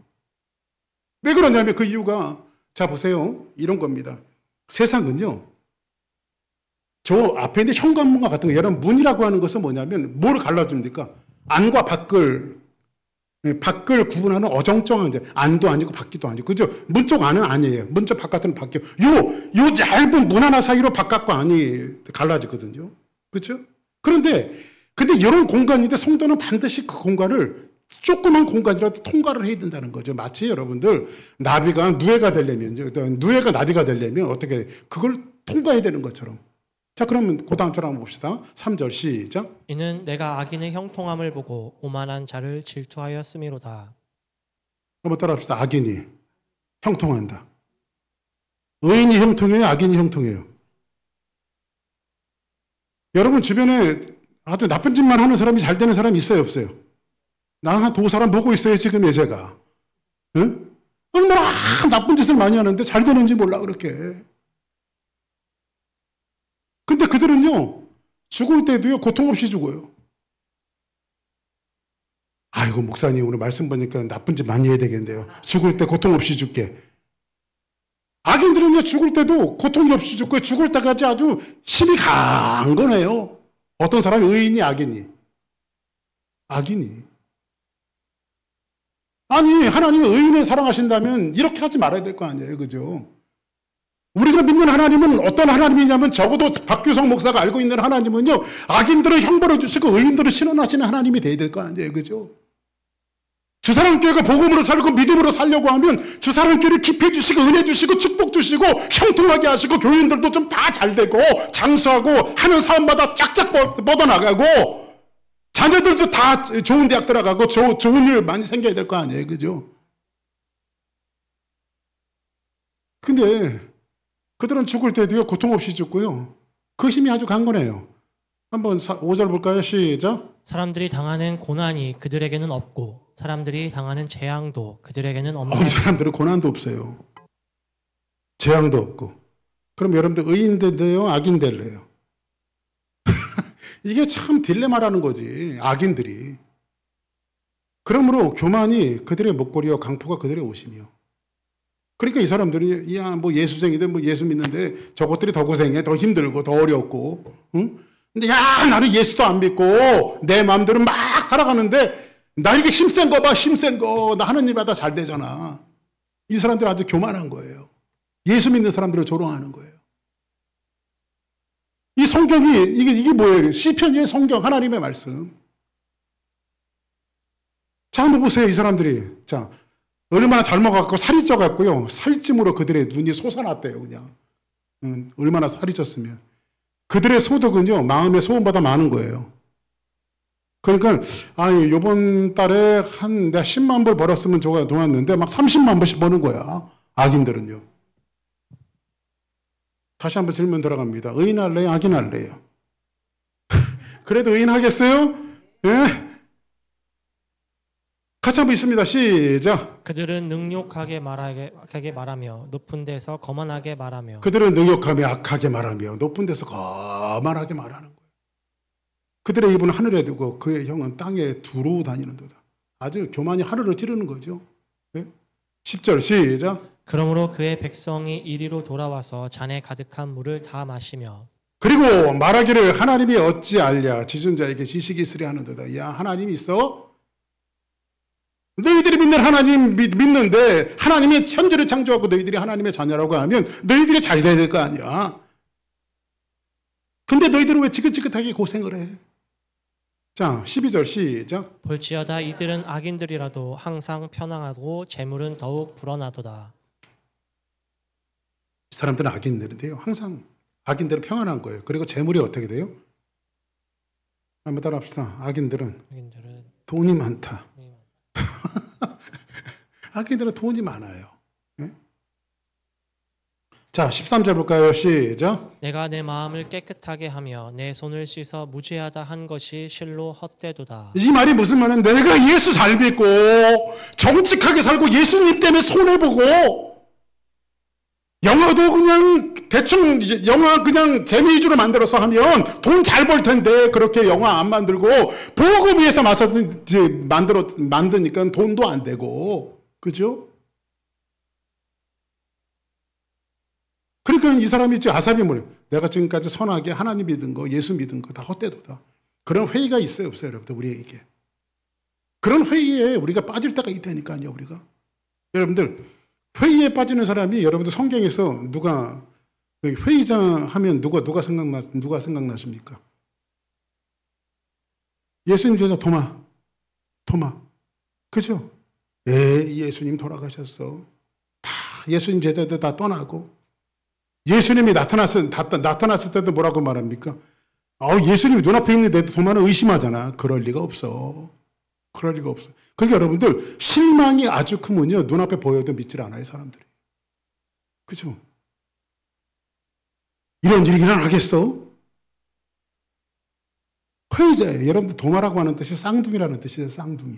왜 그러냐면 그 이유가, 자 보세요. 이런 겁니다. 세상은요, 저 앞에 있는 현관문과 같은 거, 여러분 문이라고 하는 것은 뭐냐면 뭘 갈라줍니까? 안과 밖을 구분하는 어정쩡한 데, 안도 아니고 밖도 아니고, 그죠? 문 쪽 안은 아니에요. 문 쪽 바깥은 밖이요. 요 짧은 문 하나 사이로 바깥과 안이 갈라지거든요. 그렇죠? 근데 이런 공간인데 성도는 반드시 그 공간을, 조그만 공간이라도 통과를 해야 된다는 거죠. 마치 여러분들 누에가 나비가 되려면 어떻게 그걸 통과해야 되는 것처럼. 자, 그러면 그 다음 절 한번 봅시다. 3절 시작. 이는 내가 악인의 형통함을 보고 오만한 자를 질투하였음이로다. 한번 따라합시다. 악인이 형통한다. 의인이 형통해요? 악인이 형통해요? 여러분 주변에 아주 나쁜 짓만 하는 사람이 잘 되는 사람이 있어요? 없어요? 나는 한 두 사람 보고 있어요. 지금 제가. 응? 얼마나 나쁜 짓을 많이 하는데 잘 되는지 몰라 그렇게. 근데 그들은요, 죽을 때도요, 고통 없이 죽어요. 아이고, 목사님, 오늘 말씀 보니까 나쁜 짓 많이 해야 되겠네요. 죽을 때 고통 없이 죽게. 악인들은요, 죽을 때도 고통이 없이 죽고, 죽을 때까지 아주 힘이 강한 거네요. 어떤 사람이 의인이, 악인이. 악인이. 아니, 하나님이 의인을 사랑하신다면 이렇게 하지 말아야 될 거 아니에요. 그죠? 우리가 믿는 하나님은 어떤 하나님이냐면, 적어도 박규성 목사가 알고 있는 하나님은요, 악인들을 형벌해 주시고 의인들을 신원하시는 하나님이 돼야 될 거 아니에요. 그죠? 주사랑교회가 복음으로 살고 믿음으로 살려고 하면 주사랑교회를 기피해 주시고 은혜 주시고 축복 주시고 형통하게 하시고, 교인들도 좀 다 잘 되고 장수하고 하는 사람마다 쫙쫙 뻗어나가고, 자녀들도 다 좋은 대학 들어가고 좋은 일 많이 생겨야 될 거 아니에요. 그죠? 근데 그들은 죽을 때도요, 고통 없이 죽고요. 그 힘이 아주 강건해요. 한번 5절 볼까요? 시작. 사람들이 당하는 고난이 그들에게는 없고 사람들이 당하는 재앙도 그들에게는 없는. 이 사람들은 고난도 없어요. 재앙도 없고. 그럼 여러분들 의인 될래요? 악인 될래요? 이게 참 딜레마라는 거지. 악인들이. 그러므로 교만이 그들의 목걸이요, 강포가 그들의 옷이며. 그러니까 이 사람들이, 야, 뭐 예수쟁이들, 뭐 예수 믿는데 저것들이 더 고생해, 더 힘들고, 더 어렵고, 응? 근데 야, 나는 예수도 안 믿고 내 마음대로 막 살아가는데 나 이게 힘센 거 봐, 힘센 거. 나 하느님마다 잘 되잖아. 이 사람들은 아주 교만한 거예요. 예수 믿는 사람들을 조롱하는 거예요. 이 성경이 이게 뭐예요? 시편의 성경, 하나님의 말씀. 자, 한번 보세요. 이 사람들이. 자, 얼마나 잘 먹어갖고 살이 쪄갖고요. 살찜으로 그들의 눈이 솟아났대요. 그냥. 얼마나 살이 쪘으면. 그들의 소득은요, 마음의 소원보다 많은 거예요. 그러니까, 요번 달에 내가 10만 불 벌었으면 좋았는데, 막 30만 불씩 버는 거야. 악인들은요. 다시 한번 질문 들어갑니다. 의인할래요? 악인할래요? 그래도 의인하겠어요? 예? 같이 한번 있습니다. 시작. 그들은 능욕하게 말하며 높은 데서 거만하게 말하며. 그들은 능욕하며 악하게 말하며 높은 데서 거만하게 말하는 거예요. 그들의 입은 하늘에 두고 그의 혀는 땅에 두루 다니는도다. 아주 교만이 하늘을 찌르는 거죠. 네? 10절 시작. 그러므로 그의 백성이 이리로 돌아와서 잔에 가득한 물을 다 마시며. 그리고 말하기를 하나님이 어찌 알랴 지존자에게 지식이 있으려 하는도다. 야, 하나님이 있어? 너희들이 믿는 하나님 믿는데 하나님이 천지를 창조하고 너희들이 하나님의 자녀라고 하면 너희들이 잘 돼야 될 거 아니야. 근데 너희들은 왜 지긋지긋하게 고생을 해? 자, 12절 시작. 볼지어다 이들은 악인들이라도 항상 편안하고 재물은 더욱 불어나도다. 이 사람들은 악인들인데요. 항상 악인들은 평안한 거예요. 그리고 재물이 어떻게 돼요? 한번 따라합시다. 악인들은 돈이 많다. 악인들은 돈이 많아요. 네? 자, 13절 볼까요? 시작. 내가 내 마음을 깨끗하게 하며 내 손을 씻어 무죄하다 한 것이 실로 헛되도다. 이 말이 무슨 말은 내가 예수 잘 믿고 정직하게 살고 예수님 때문에 손해보고 영화도 그냥 대충 영화 그냥 재미 위주로 만들어서 하면 돈 잘 벌 텐데 그렇게 영화 안 만들고 복음 위해서 만드니까 돈도 안 되고 그죠? 그러니까 이 사람이 지금 아삽이 뭐예요? 내가 지금까지 선하게 하나님 믿은 거 예수 믿은 거 다 헛되도다. 그런 회의가 있어요 없어요 여러분들 우리에게? 그런 회의에 우리가 빠질 때가 있다니까요 우리가. 여러분들 회의에 빠지는 사람이 여러분들 성경에서 누가 회의장 하면 누가 생각나십니까? 예수님 제자 도마. 그죠? 예수님 돌아가셨어. 다 예수님 제자들 다 떠나고 예수님이 나타났을 때도 뭐라고 말합니까? 예수님이 눈앞에 있는데도 도마는 의심하잖아. 그럴 리가 없어. 그러니까 여러분들 실망이 아주 크면요 눈앞에 보여도 믿질 않아요 사람들이. 그죠? 이런 일이 일어나겠어? 회의자예요. 여러분들 도마라고 하는 뜻이 쌍둥이라는 뜻이에요. 쌍둥이.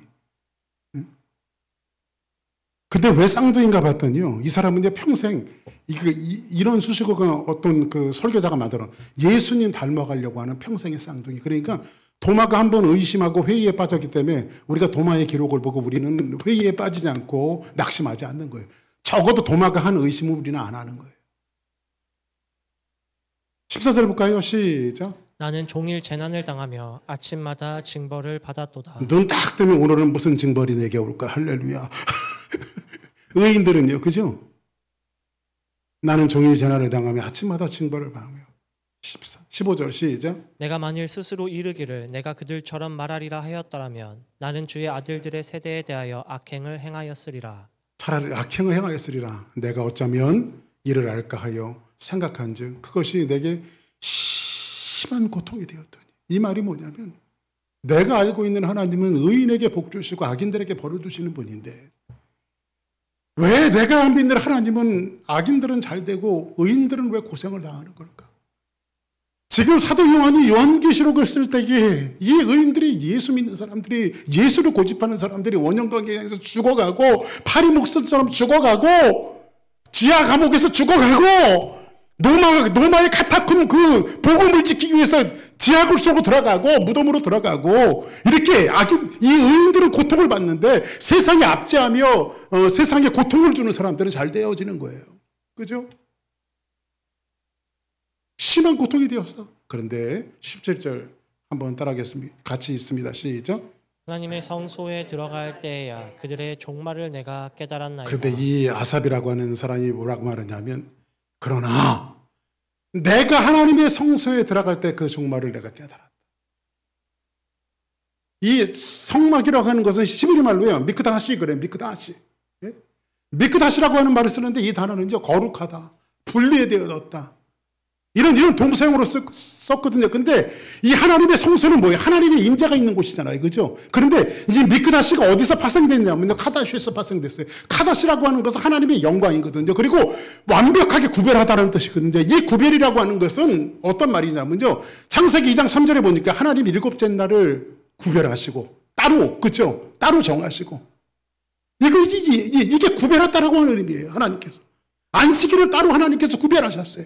근데 왜 쌍둥이인가 봤더니요 이 사람은 이제 평생 이런 수식어가 어떤 그 설교자가 만들어 예수님 닮아가려고 하는 평생의 쌍둥이. 그러니까 도마가 한번 의심하고 회의에 빠졌기 때문에 우리가 도마의 기록을 보고 우리는 회의에 빠지지 않고 낙심하지 않는 거예요. 적어도 도마가 한 의심은 우리는 안 하는 거예요. 14절 볼까요? 시작. 나는 종일 재난을 당하며 아침마다 징벌을 받았도다. 눈 딱 뜨면 오늘은 무슨 징벌이 내게 올까? 할렐루야. 의인들은요, 그죠? 나는 종일 재난을 당하며 아침마다 징벌을 받으며 15절 시작. 내가 만일 스스로 이르기를 내가 그들처럼 말하리라 하였더라면 나는 주의 아들들의 세대에 대하여 악행을 행하였으리라. 차라리 악행을 행하였으리라. 내가 어쩌면 이를 알까 하여 생각한즉 그것이 내게 심한 고통이 되었더니. 이 말이 뭐냐면 내가 알고 있는 하나님은 의인에게 복 주시고 악인들에게 벌을 주시는 분인데 왜 내가 믿는 하나님은 악인들은 잘 되고 의인들은 왜 고생을 당하는 걸까? 지금 사도 요한이 요한계시록을 쓸 때에 이 의인들이 예수 믿는 사람들이 예수를 고집하는 사람들이 원형관계에서 죽어가고 파리 목숨처럼 죽어가고 지하 감옥에서 죽어가고 노마의 카타콤 그 복음을 지키기 위해서 지하굴 속으로 들어가고 무덤으로 들어가고 이렇게 이 의인들은 고통을 받는데 세상에 압제하며 세상에 고통을 주는 사람들은 잘 되어지는 거예요. 그죠? 심한 고통이 되었어. 그런데 17절 한번 따라하겠습니다. 같이 있습니다. 시작. 하나님의 성소에 들어갈 때에야 그들의 종말을 내가 깨달았나이다. 그런데 이 아삽이라고 하는 사람이 뭐라고 말하냐면, 그러나 내가 하나님의 성소에 들어갈 때 그 종말을 내가 깨달았다. 이 성막이라고 하는 것은 히브리 말로요, 미크다시 그래, 미크다시. 예? 미크다시라고 하는 말을 쓰는데 이 단어는 이제 거룩하다, 분리되어졌다, 이런 동사용으로 썼거든요. 근데 이 하나님의 성소는 뭐예요? 하나님의 임재가 있는 곳이잖아요. 그죠? 그런데 이 미크다시가 어디서 발생됐냐면요, 카다시에서 발생됐어요. 카다시라고 하는 것은 하나님의 영광이거든요. 그리고 완벽하게 구별하다는 뜻이거든요. 이 구별이라고 하는 것은 어떤 말이냐면요, 창세기 2장 3절에 보니까 하나님 일곱째 날을 구별하시고 따로, 그죠? 따로 정하시고, 이게 구별했다라고 하는 의미예요. 하나님께서 안식일을 따로 하나님께서 구별하셨어요.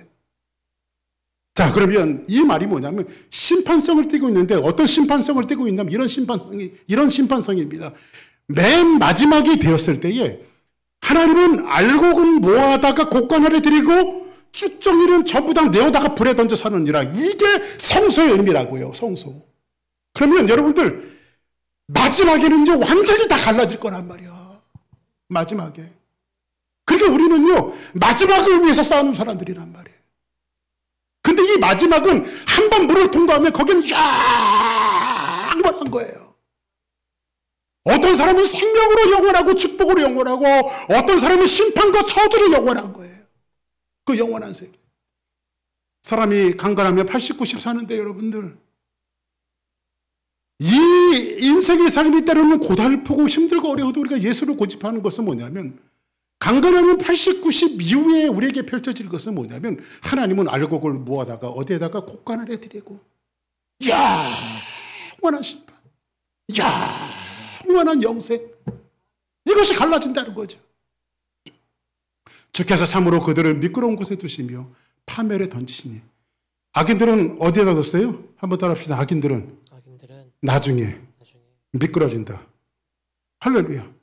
자, 그러면 이 말이 뭐냐면 심판성을 띠고 있는데, 어떤 심판성을 띠고 있냐면 이런 심판성입니다. 맨 마지막이 되었을 때에 하나님은 알곡은 모아다가 곡간을 드리고 쭉정이는 전부 다 내어다가 불에 던져 사느니라. 이게 성소의 의미라고요. 성소. 그러면 여러분들 마지막에는 이제 완전히 다 갈라질 거란 말이야. 마지막에. 그러니까 우리는요, 마지막을 위해서 싸우는 사람들이란 말이에요. 근데 이 마지막은 한 번 물을 통과하면 거기는 쫙 이만한 거예요. 어떤 사람은 생명으로 영원하고 축복으로 영원하고, 어떤 사람은 심판과 저주로 영원한 거예요. 그 영원한 세계. 사람이 강건하면 80, 90 사는데 여러분들, 이 인생의 삶이 때로는 고달프고 힘들고 어려워도 우리가 예수를 고집하는 것은 뭐냐면, 강건하면 80, 90 이후에 우리에게 펼쳐질 것은 뭐냐면, 하나님은 알곡을 모아다가 어디에다가 곡간을 드리고 영원한 심판, 영원한 영생, 이것이 갈라진다는 거죠. 주께서 참으로 그들을 미끄러운 곳에 두시며 파멸에 던지시니. 악인들은 어디에다 뒀어요? 한번 따라합시다. 악인들은 나중에 미끄러진다. 할렐루야.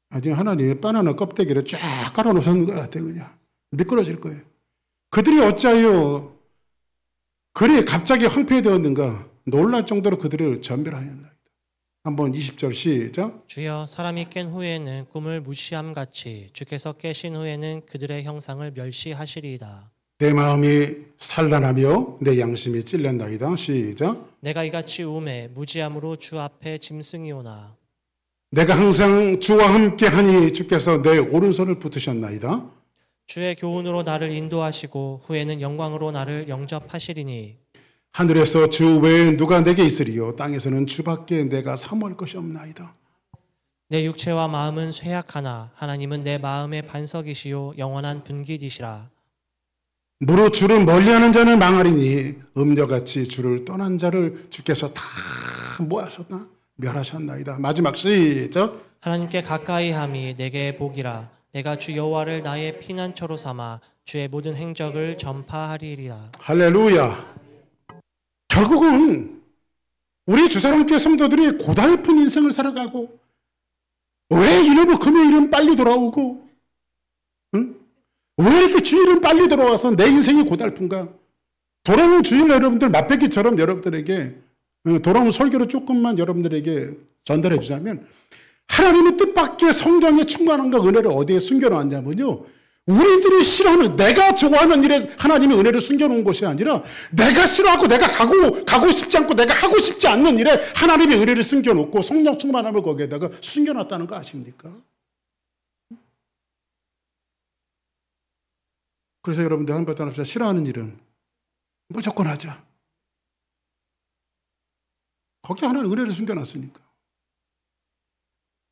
아니, 하나님이 바나나 껍데기를 쫙 깔아놓으셨는 것 같아요. 그냥 미끄러질 거예요. 그들이 어찌하여 그리 갑자기 황폐되었는가, 놀랄 정도로 그들을 전멸하였나이다. 한번 20절 시작. 주여, 사람이 깬 후에는 꿈을 무시함같이 주께서 깨신 후에는 그들의 형상을 멸시하시리이다. 내 마음이 산란하며 내 양심이 찔렸나이다. 시작. 내가 이같이 우매 무지함으로 주 앞에 짐승이오나. 내가 항상 주와 함께하니 주께서 내 오른손을 붙으셨나이다. 주의 교훈으로 나를 인도하시고 후에는 영광으로 나를 영접하시리니. 하늘에서 주 외에 누가 내게 있으리요, 땅에서는 주밖에 내가 사모할 것이 없나이다. 내 육체와 마음은 쇠약하나 하나님은 내 마음의 반석이시요 영원한 분깃이시라. 무릇 주를 멀리하는 자는 망하리니 음녀같이 주를 떠난 자를 주께서 다 뭐하셨나? 멸하셨나이다. 마지막 시작. 하나님께 가까이함이 내게 복이라. 내가 주 여호와를 나의 피난처로 삼아 주의 모든 행적을 전파하리이다. 할렐루야. 결국은 우리 주사랑교회 성도들이 고달픈 인생을 살아가고, 왜 이놈의 금요일은 빨리 돌아오고, 응? 왜 이렇게 주일은 빨리 돌아와서 내 인생이 고달픈가? 돌아오는 주일 여러분들 맛배기처럼 여러분들에게, 돌아오는 설교를 조금만 여러분들에게 전달해 주자면, 하나님의 뜻밖의 성령의 충만함과 은혜를 어디에 숨겨놓았냐면요, 우리들이 싫어하는, 내가 좋아하는 일에 하나님의 은혜를 숨겨놓은 것이 아니라, 내가 싫어하고 내가 가고 싶지 않고 내가 하고 싶지 않는 일에 하나님의 은혜를 숨겨놓고 성령 충만함을 거기에다가 숨겨놨다는 거 아십니까? 그래서 여러분들 한번 따라합시다. 싫어하는 일은 무조건 하자. 거기에 하나님 은혜를 숨겨놨으니까.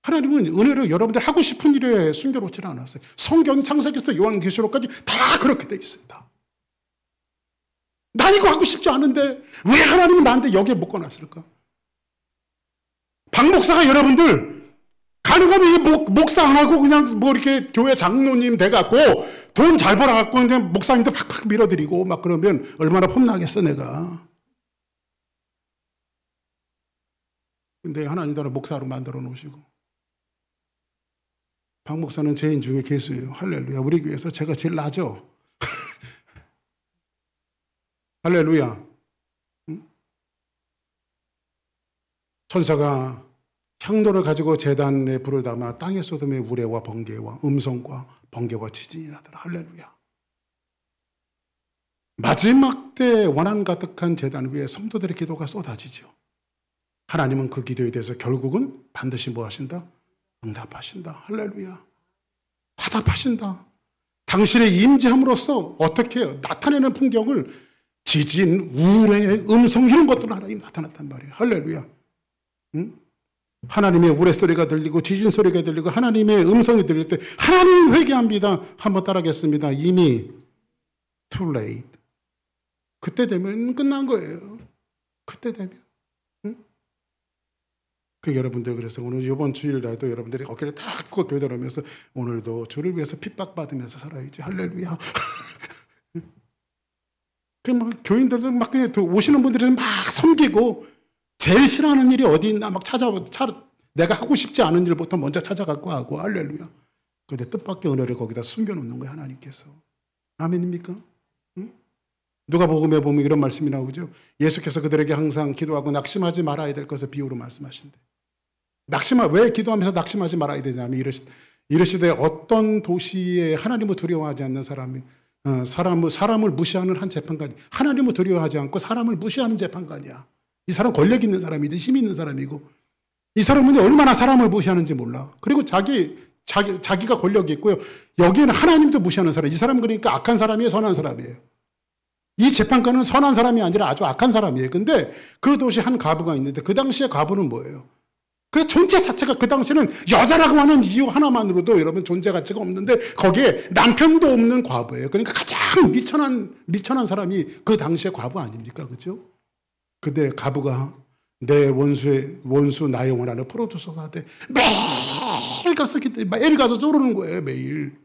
하나님은 은혜를 여러분들 하고 싶은 일에 숨겨놓지는 않았어요. 성경이 창세기부터 요한계시록까지 다 그렇게 돼 있습니다. 나 이거 하고 싶지 않은데 왜 하나님은 나한테 여기에 묶어놨을까? 박 목사가 여러분들 가능하면 목사 안 하고 그냥 뭐 이렇게 교회 장로님 돼갖고 돈 잘 벌어갖고 그냥 목사님들 팍팍 밀어드리고 막 그러면 얼마나 폼나겠어 내가. 근데 하나님 나를 목사로 만들어 놓으시고, 박 목사는 죄인 중에 괴수예요. 할렐루야. 우리 교회에서 제가 제일 나죠. 할렐루야. 응? 천사가 향로를 가지고 제단에 불을 담아 땅에 쏟음에 우레와 번개와 음성과 번개와 지진이 나더라. 할렐루야. 마지막 때 원한 가득한 제단 위에 성도들의 기도가 쏟아지죠. 하나님은 그 기도에 대해서 결국은 반드시 뭐 하신다? 응답하신다. 할렐루야. 화답하신다. 당신의 임재함으로써 어떻게 해요? 나타내는 풍경을 지진, 우레, 음성 이런 것들로 하나님 나타났단 말이에요. 할렐루야. 응? 하나님의 우레 소리가 들리고 지진 소리가 들리고 하나님의 음성이 들릴 때 하나님 회개합니다. 한번 따라하겠습니다. 이미 too late. 그때 되면 끝난 거예요. 그때 되면. 응? 그 여러분들 그래서 오늘 이번 주일날도 여러분들이 어깨를 탁 꺾고 교회 들어오면서 오늘도 주를 위해서 핍박받으면서 살아야지. 할렐루야. 그 막 교인들도 막 그냥 오시는 분들이 막 섬기고 제일 싫어하는 일이 어디 있나 막 내가 하고 싶지 않은 일부터 먼저 찾아갖고 하고 할렐루야. 그런데 뜻밖의 은혜를 거기다 숨겨놓는 거예요. 하나님께서. 아멘입니까? 응? 누가복음에 보면 이런 말씀이 나오죠. 예수께서 그들에게 항상 기도하고 낙심하지 말아야 될 것을 비유로 말씀하신대. 왜 기도하면서 낙심하지 말아야 되냐면 이르시되 어떤 도시에 하나님을 두려워하지 않는 사람이 사람을 무시하는 한 재판관이 하나님을 두려워하지 않고 사람을 무시하는 재판관이야. 이 사람 권력 있는 사람이지 힘 있는 사람이고 이 사람은 얼마나 사람을 무시하는지 몰라. 그리고 자기가 권력이 있고요. 여기에는 하나님도 무시하는 사람. 이 사람은 그러니까 악한 사람이에요, 선한 사람이에요. 이 재판관은 선한 사람이 아니라 아주 악한 사람이에요. 근데 그 도시 한 과부가 있는데 그 당시에 과부는 뭐예요? 그 존재 자체가 그 당시에는 여자라고 하는 이유 하나만으로도 여러분 존재 가치가 없는데 거기에 남편도 없는 과부예요. 그러니까 가장 미천한 사람이 그 당시에 과부 아닙니까? 그죠? 근데 과부가 내 원수 나의 원한을 풀어주소서 하되 매일 가서 쪼르는 거예요. 매일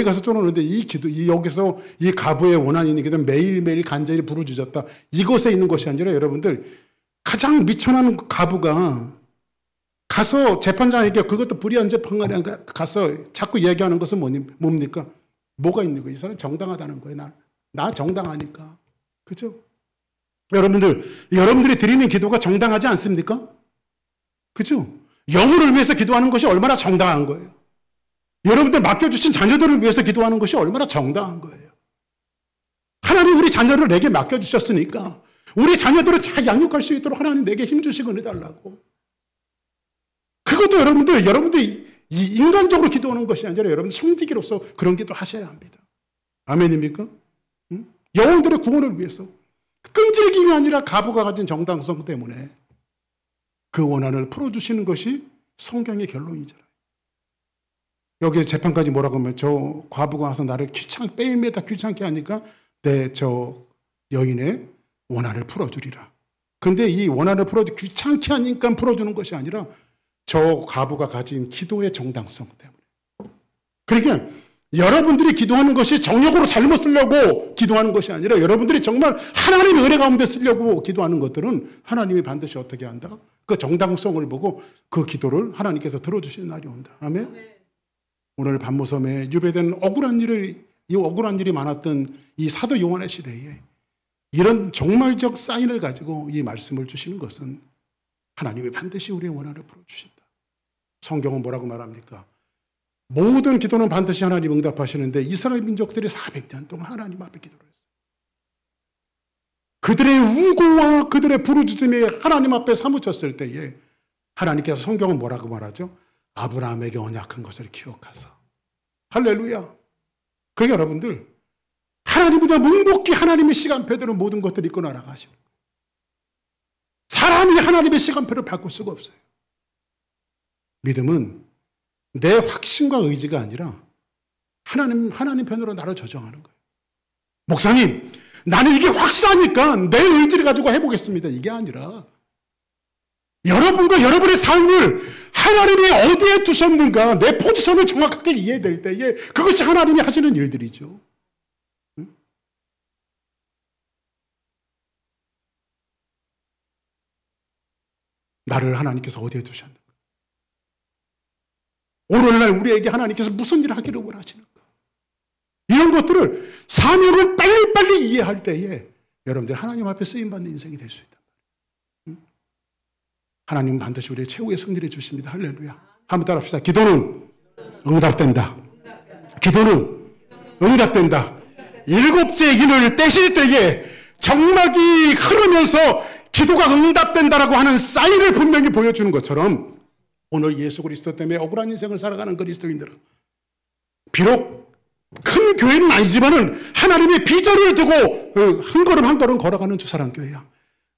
가서 쪼르는데 여기서 이 과부의 원한이니까 매일매일 간절히 부르짖었다. 이것에 있는 것이 아니라 여러분들 가장 미천한 과부가 가서 재판장에게 그것도 불의한 재판관에 가서 자꾸 얘기하는 것은 뭡니까? 뭐가 있는 거예요? 이 사람 정당하다는 거예요. 나 정당하니까. 그죠? 여러분들이 드리는 기도가 정당하지 않습니까? 그죠? 영혼을 위해서 기도하는 것이 얼마나 정당한 거예요. 여러분들 맡겨주신 자녀들을 위해서 기도하는 것이 얼마나 정당한 거예요. 하나님 우리 자녀를 내게 맡겨주셨으니까 우리 자녀들을 잘 양육할 수 있도록 하나님 내게 힘주시고 해달라고. 그것도 여러분들이 인간적으로 기도하는 것이 아니라 여러분 성지기로서 그런 기도 하셔야 합니다. 아멘입니까? 응? 영혼들의 구원을 위해서. 끈질김이 아니라 과부가 가진 정당성 때문에 그 원한을 풀어주시는 것이 성경의 결론이잖아요. 여기 재판까지 뭐라고 하면 저 과부가 와서 나를 매일매일 귀찮게 하니까 저 여인의 원한을 풀어주리라. 근데 이 원한을 귀찮게 하니까 풀어주는 것이 아니라 저 과부가 가진 기도의 정당성 때문에. 그러니까 여러분들이 기도하는 것이 정욕으로 잘못 쓰려고 기도하는 것이 아니라 여러분들이 정말 하나님의 은혜 가운데 쓰려고 기도하는 것들은 하나님이 반드시 어떻게 한다? 그 정당성을 보고 그 기도를 하나님께서 들어주시는 날이 온다. 아멘? 오늘 밤모섬에 유배된 억울한 일이 많았던 이 사도 요한의 시대에 이런 종말적 사인을 가지고 이 말씀을 주시는 것은 하나님이 반드시 우리의 원한을 풀어주신다. 성경은 뭐라고 말합니까? 모든 기도는 반드시 하나님 응답하시는데 이스라엘 민족들이 400년 동안 하나님 앞에 기도를 했어요. 그들의 우고와 그들의 부르짖음이 하나님 앞에 사무쳤을 때에 하나님께서 성경은 뭐라고 말하죠? 아브라함에게 언약한 것을 기억하사. 할렐루야. 그러니까 여러분들 하나님은 묵묵히 하나님의 시간표대로 모든 것들을 이끌어 나가시는 거예요. 사람이 하나님의 시간표를 바꿀 수가 없어요. 믿음은 내 확신과 의지가 아니라 하나님 편으로 나를 조정하는 거예요. 목사님, 나는 이게 확실하니까 내 의지를 가지고 해보겠습니다. 이게 아니라 여러분과 여러분의 삶을 하나님이 어디에 두셨는가 내 포지션을 정확하게 이해될 때에 그것이 하나님이 하시는 일들이죠. 응? 나를 하나님께서 어디에 두셨는가? 오늘날 우리에게 하나님께서 무슨 일을 하기를 원하시는가? 이런 것들을 사명을 빨리빨리 이해할 때에 여러분들 하나님 앞에 쓰임받는 인생이 될 수 있단 말이에요. 하나님은 반드시 우리의 최후의 승리를 주십니다. 할렐루야. 한번 따라합시다. 기도는 응답된다. 기도는 응답된다. 일곱째 인을 떼실 때에 정막이 흐르면서 기도가 응답된다라고 하는 사인을 분명히 보여주는 것처럼 오늘 예수 그리스도 때문에 억울한 인생을 살아가는 그리스도인들은 비록 큰 교회는 아니지만은 하나님의 비전을 두고 한 걸음 한 걸음 걸어가는 주사랑교회야.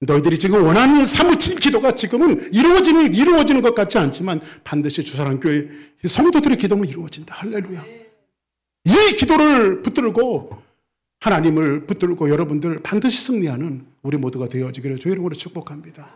너희들이 지금 원하는 사무친 기도가 지금은 이루어지는 것 같지 않지만 반드시 주사랑교회 성도들의 기도는 이루어진다. 할렐루야. 이 기도를 붙들고 하나님을 붙들고 여러분들 반드시 승리하는 우리 모두가 되어지기를 주의 이름으로 축복합니다.